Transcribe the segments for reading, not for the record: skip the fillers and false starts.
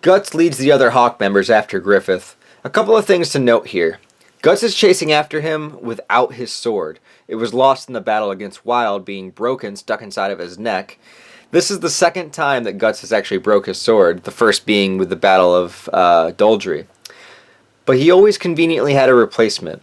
Guts leads the other Hawk members after Griffith. A couple of things to note here. Guts is chasing after him without his sword. It was lost in the battle against Wild, being broken, stuck inside of his neck. This is the second time that Guts has actually broke his sword, the first being with the Battle of Doldry. But he always conveniently had a replacement,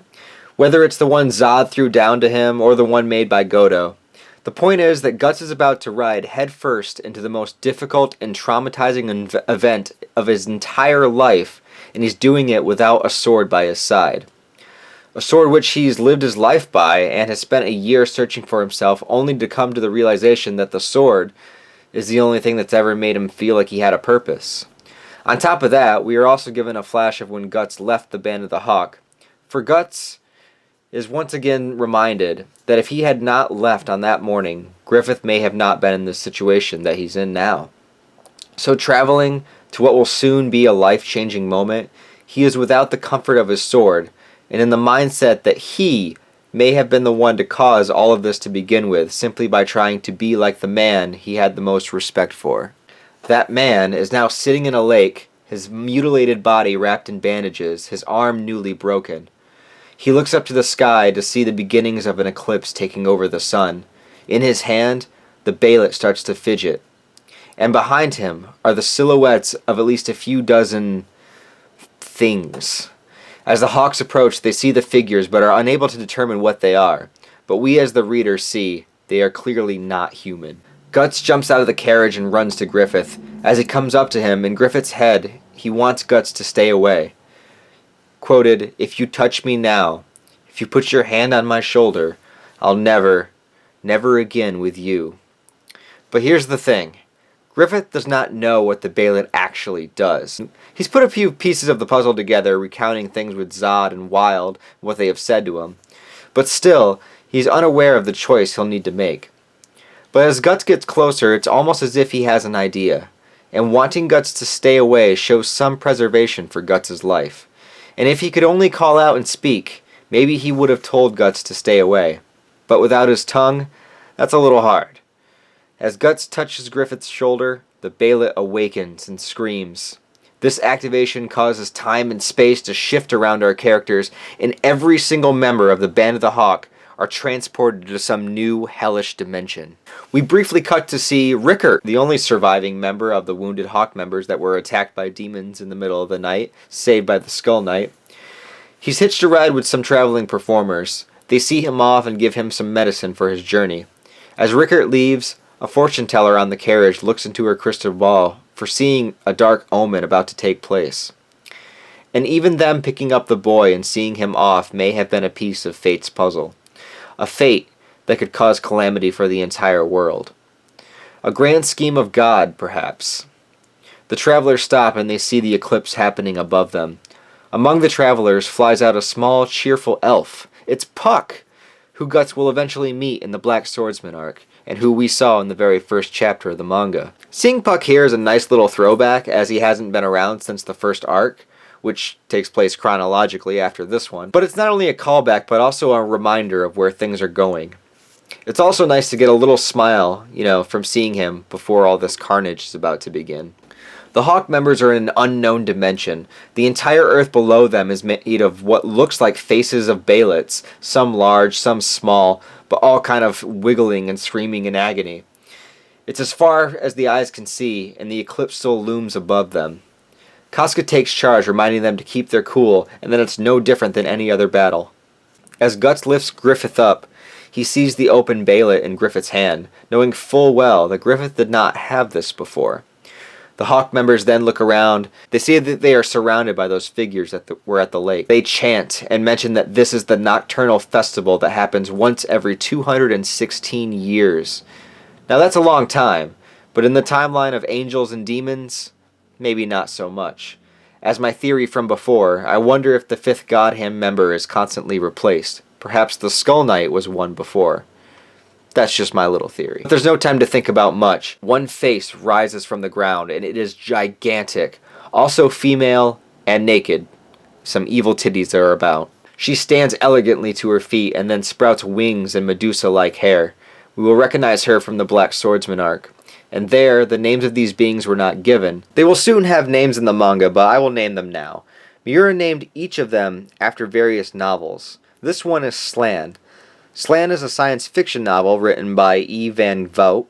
whether it's the one Zod threw down to him or the one made by Godo. The point is that Guts is about to ride headfirst into the most difficult and traumatizing event of his entire life, and he's doing it without a sword by his side. A sword which he's lived his life by and has spent a year searching for himself, only to come to the realization that the sword is the only thing that's ever made him feel like he had a purpose. On top of that, we are also given a flash of when Guts left the Band of the Hawk. For Guts is once again reminded that if he had not left on that morning, Griffith may have not been in the situation that he's in now. So traveling to what will soon be a life-changing moment, he is without the comfort of his sword, and in the mindset that he may have been the one to cause all of this to begin with, simply by trying to be like the man he had the most respect for. That man is now sitting in a lake, his mutilated body wrapped in bandages, his arm newly broken. He looks up to the sky to see the beginnings of an eclipse taking over the sun. In his hand, the Balet starts to fidget. And behind him are the silhouettes of at least a few dozen things. As the Hawks approach, they see the figures but are unable to determine what they are. But we as the reader see they are clearly not human. Guts jumps out of the carriage and runs to Griffith. As he comes up to him, in Griffith's head, he wants Guts to stay away. Quoted, "If you touch me now, if you put your hand on my shoulder, I'll never again with you." But here's the thing. Griffith does not know what the Balet actually does. He's put a few pieces of the puzzle together, recounting things with Zod and Wild, what they have said to him. But still, he's unaware of the choice he'll need to make. But as Guts gets closer, it's almost as if he has an idea. And wanting Guts to stay away shows some preservation for Guts' life. And if he could only call out and speak, maybe he would have told Guts to stay away. But without his tongue, that's a little hard. As Guts touches Griffith's shoulder, the Balet awakens and screams. This activation causes time and space to shift around our characters, and every single member of the Band of the Hawk are transported to some new hellish dimension. We briefly cut to see Rickert, the only surviving member of the wounded Hawk members that were attacked by demons in the middle of the night, saved by the Skull Knight. He's hitched a ride with some traveling performers. They see him off and give him some medicine for his journey. As Rickert leaves, a fortune teller on the carriage looks into her crystal ball, foreseeing a dark omen about to take place. And even them picking up the boy and seeing him off may have been a piece of fate's puzzle. A fate that could cause calamity for the entire world. A grand scheme of God, perhaps. The travelers stop and they see the eclipse happening above them. Among the travelers flies out a small, cheerful elf. It's Puck, who Guts will eventually meet in the Black Swordsman arc, and who we saw in the very first chapter of the manga. Seeing Puck here is a nice little throwback, as he hasn't been around since the first arc, which takes place chronologically after this one. But it's not only a callback, but also a reminder of where things are going. It's also nice to get a little smile, from seeing him before all this carnage is about to begin. The Hawk members are in an unknown dimension. The entire earth below them is made of what looks like faces of Balets, some large, some small, but all kind of wiggling and screaming in agony. It's as far as the eyes can see, and the eclipse still looms above them. Casca takes charge, reminding them to keep their cool, and that it's no different than any other battle. As Guts lifts Griffith up, he sees the open Balet in Griffith's hand, knowing full well that Griffith did not have this before. The Hawk members then look around. They see that they are surrounded by those figures that were at the lake. They chant and mention that this is the nocturnal festival that happens once every 216 years. Now that's a long time, but in the timeline of angels and demons, maybe not so much. As my theory from before, I wonder if the fifth Godhand member is constantly replaced. Perhaps the Skull Knight was one before. That's just my little theory. But there's no time to think about much. One face rises from the ground, and it is gigantic. Also female and naked. Some evil titties are about. She stands elegantly to her feet and then sprouts wings and Medusa-like hair. We will recognize her from the Black Swordsman arc. and there the names of these beings were not given. They will soon have names in the manga, but I will name them now. Miura named each of them after various novels. This one is Slan. Slan is a science fiction novel written by E. van Vogt.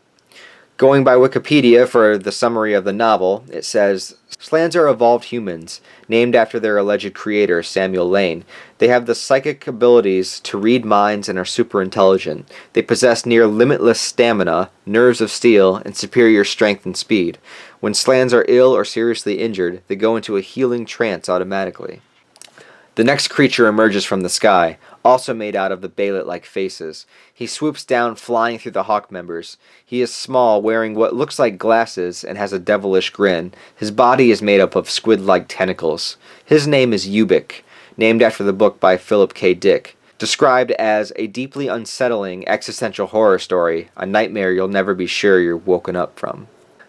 Going by Wikipedia for the summary of the novel, it says, Slans are evolved humans, named after their alleged creator, Samuel Lane. They have the psychic abilities to read minds and are super intelligent. They possess near limitless stamina, nerves of steel, and superior strength and speed. When Slans are ill or seriously injured, they go into a healing trance automatically. The next creature emerges from the sky, also made out of the Beylit-like faces. He swoops down, flying through the Hawk members. He is small, wearing what looks like glasses, and has a devilish grin. His body is made up of squid-like tentacles. His name is Ubik, named after the book by Philip K. Dick. Described as a deeply unsettling existential horror story, a nightmare you'll never be sure you're woken up from.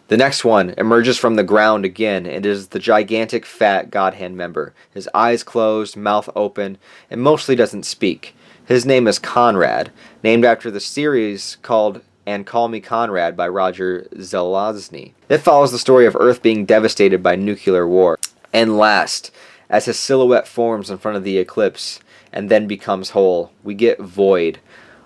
The next one emerges from the ground again and is the gigantic fat Godhand member. His eyes closed, mouth open, and mostly doesn't speak. His name is Conrad, named after the series called And Call Me Conrad by Roger Zelazny. It follows the story of Earth being devastated by nuclear war. And last, as his silhouette forms in front of the Eclipse and then becomes whole, we get Void,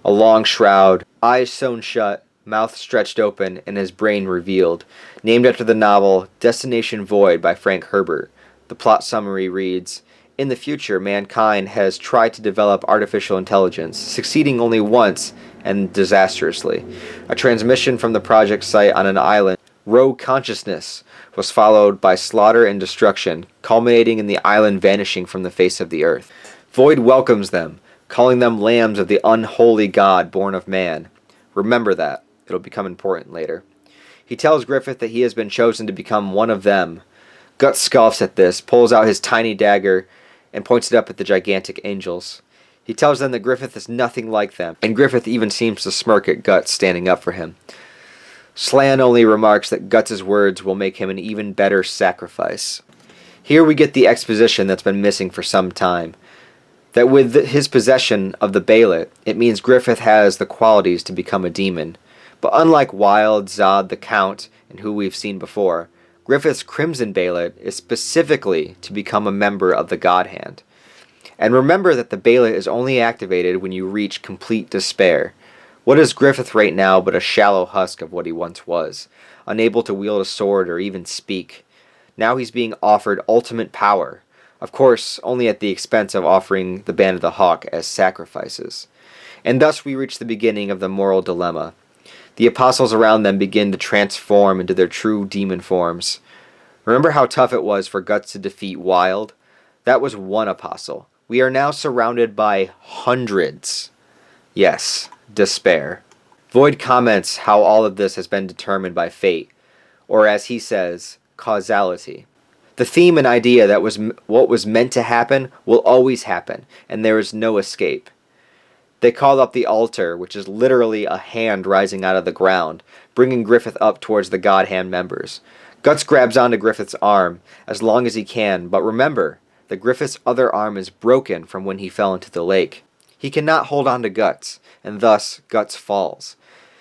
a long shroud, eyes sewn shut, mouth stretched open, and his brain revealed. Named after the novel Destination Void by Frank Herbert. The plot summary reads, in the future, mankind has tried to develop artificial intelligence, succeeding only once and disastrously. A transmission from the project site on an island, Rogue Consciousness, was followed by slaughter and destruction, culminating in the island vanishing from the face of the earth. Void welcomes them, calling them lambs of the unholy god born of man. Remember that. It'll become important later. He tells Griffith that he has been chosen to become one of them. Guts scoffs at this, pulls out his tiny dagger, and points it up at the gigantic angels. He tells them that Griffith is nothing like them, and Griffith even seems to smirk at Guts standing up for him. Slan only remarks that Guts' words will make him an even better sacrifice. Here we get the exposition that's been missing for some time. That with his possession of the Beylit, it means Griffith has the qualities to become a demon. But unlike Wild, Zod, the Count, and who we've seen before, Griffith's Crimson Beylit is specifically to become a member of the Godhand. And remember that the Beylit is only activated when you reach complete despair. What is Griffith right now but a shallow husk of what he once was, unable to wield a sword or even speak? Now he's being offered ultimate power. Of course, only at the expense of offering the Band of the Hawk as sacrifices. And thus we reach the beginning of the moral dilemma. The apostles around them begin to transform into their true demon forms. Remember how tough it was for Guts to defeat Wild? That was one apostle. We are now surrounded by hundreds. Yes, despair. Void comments how all of this has been determined by fate, or as he says, causality. The theme and idea that what was meant to happen will always happen, and there is no escape. They call up the altar, which is literally a hand rising out of the ground, bringing Griffith up towards the Godhand members. Guts grabs onto Griffith's arm as long as he can, but remember that Griffith's other arm is broken from when he fell into the lake. He cannot hold on to Guts, and thus Guts falls.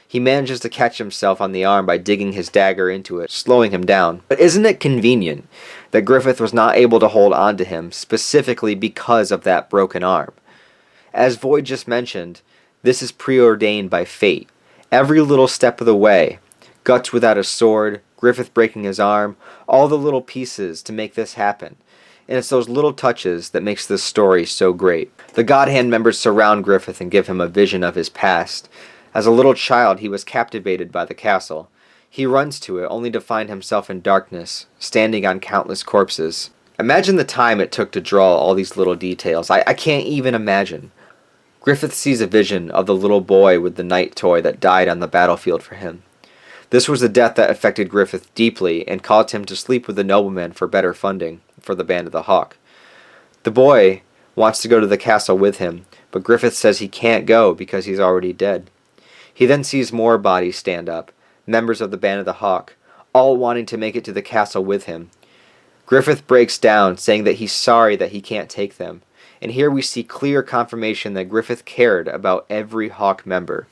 He manages to catch himself on the arm by digging his dagger into it, slowing him down. But isn't it convenient that Griffith was not able to hold on to him specifically because of that broken arm? As Void just mentioned, this is preordained by fate. Every little step of the way, Guts without a sword, Griffith breaking his arm, all the little pieces to make this happen. And it's those little touches that makes this story so great. The Godhand members surround Griffith and give him a vision of his past. As a little child, he was captivated by the castle. He runs to it only to find himself in darkness, standing on countless corpses. Imagine the time it took to draw all these little details. I can't even imagine. Griffith sees a vision of the little boy with the night toy that died on the battlefield for him. This was a death that affected Griffith deeply and caused him to sleep with the nobleman for better funding for the Band of the Hawk. The boy wants to go to the castle with him, but Griffith says he can't go because he's already dead. He then sees more bodies stand up, members of the Band of the Hawk, all wanting to make it to the castle with him. Griffith breaks down, saying that he's sorry that he can't take them. And here we see clear confirmation that Griffith cared about every Hawk member.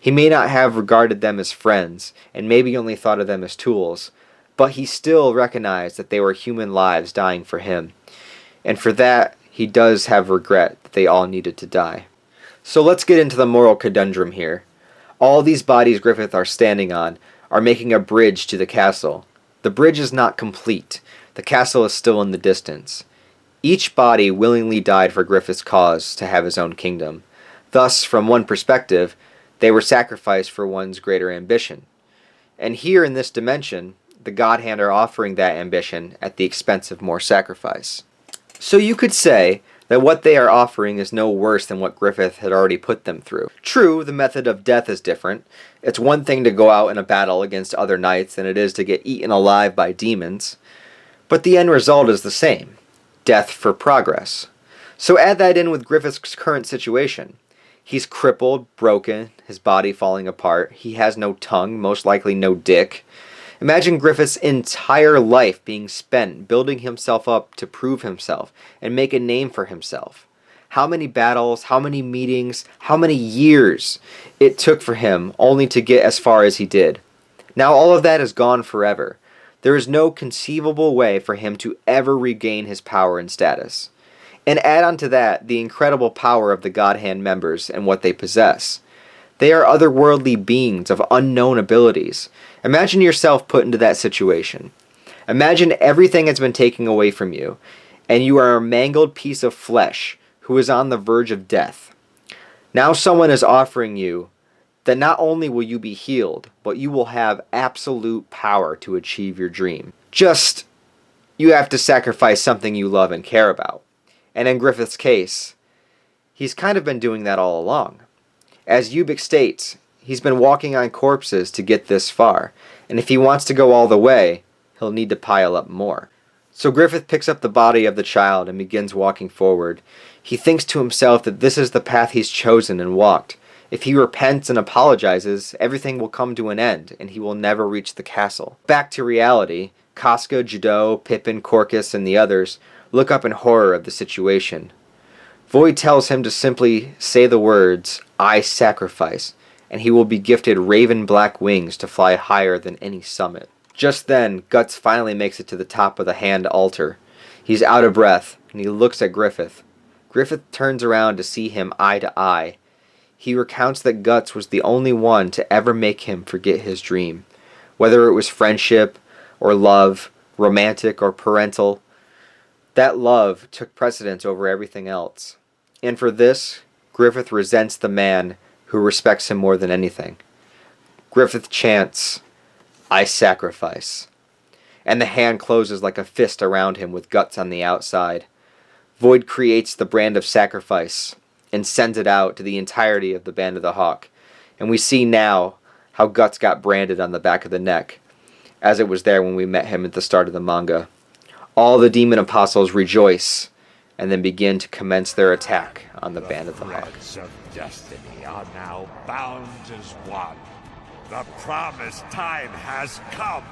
He may not have regarded them as friends, and maybe only thought of them as tools, but he still recognized that they were human lives dying for him. And for that, he does have regret that they all needed to die. So let's get into the moral conundrum here. All these bodies Griffith are standing on are making a bridge to the castle. The bridge is not complete. The castle is still in the distance. Each body willingly died for Griffith's cause to have his own kingdom. Thus, from one perspective, they were sacrificed for one's greater ambition. And here in this dimension, the Godhand are offering that ambition at the expense of more sacrifice. So you could say that what they are offering is no worse than what Griffith had already put them through. True, the method of death is different. It's one thing to go out in a battle against other knights than it is to get eaten alive by demons. But the end result is the same. Death for progress. So add that in with Griffith's current situation. He's crippled, broken, his body falling apart. He has no tongue, most likely no dick. Imagine Griffith's entire life being spent building himself up to prove himself and make a name for himself. How many battles, how many meetings, how many years it took for him only to get as far as he did. Now all of that is gone forever. There is no conceivable way for him to ever regain his power and status. And add on to that the incredible power of the Godhand members and what they possess. They are otherworldly beings of unknown abilities. Imagine yourself put into that situation. Imagine everything has been taken away from you, and you are a mangled piece of flesh who is on the verge of death. Now someone is offering you that not only will you be healed, but you will have absolute power to achieve your dream. Just, you have to sacrifice something you love and care about. And in Griffith's case, he's kind of been doing that all along. As Ubik states, he's been walking on corpses to get this far, and if he wants to go all the way, he'll need to pile up more. So Griffith picks up the body of the child and begins walking forward. He thinks to himself that this is the path he's chosen and walked. If he repents and apologizes, everything will come to an end, and he will never reach the castle. Back to reality, Casca, Judo, Pippin, Corcus, and the others look up in horror of the situation. Void tells him to simply say the words, "I sacrifice," and he will be gifted raven black wings to fly higher than any summit. Just then, Guts finally makes it to the top of the hand altar. He's out of breath, and he looks at Griffith. Griffith turns around to see him eye to eye. He recounts that Guts was the only one to ever make him forget his dream. Whether it was friendship, or love, romantic or parental, that love took precedence over everything else. And for this, Griffith resents the man who respects him more than anything. Griffith chants, "I sacrifice." And the hand closes like a fist around him with Guts on the outside. Void creates the brand of sacrifice and sends it out to the entirety of the Band of the Hawk. And we see now how Guts got branded on the back of the neck, as it was there when we met him at the start of the manga. All the demon apostles rejoice and then begin to commence their attack on the Band of the Hawk. The threads of destiny are now bound as one. The promised time has come.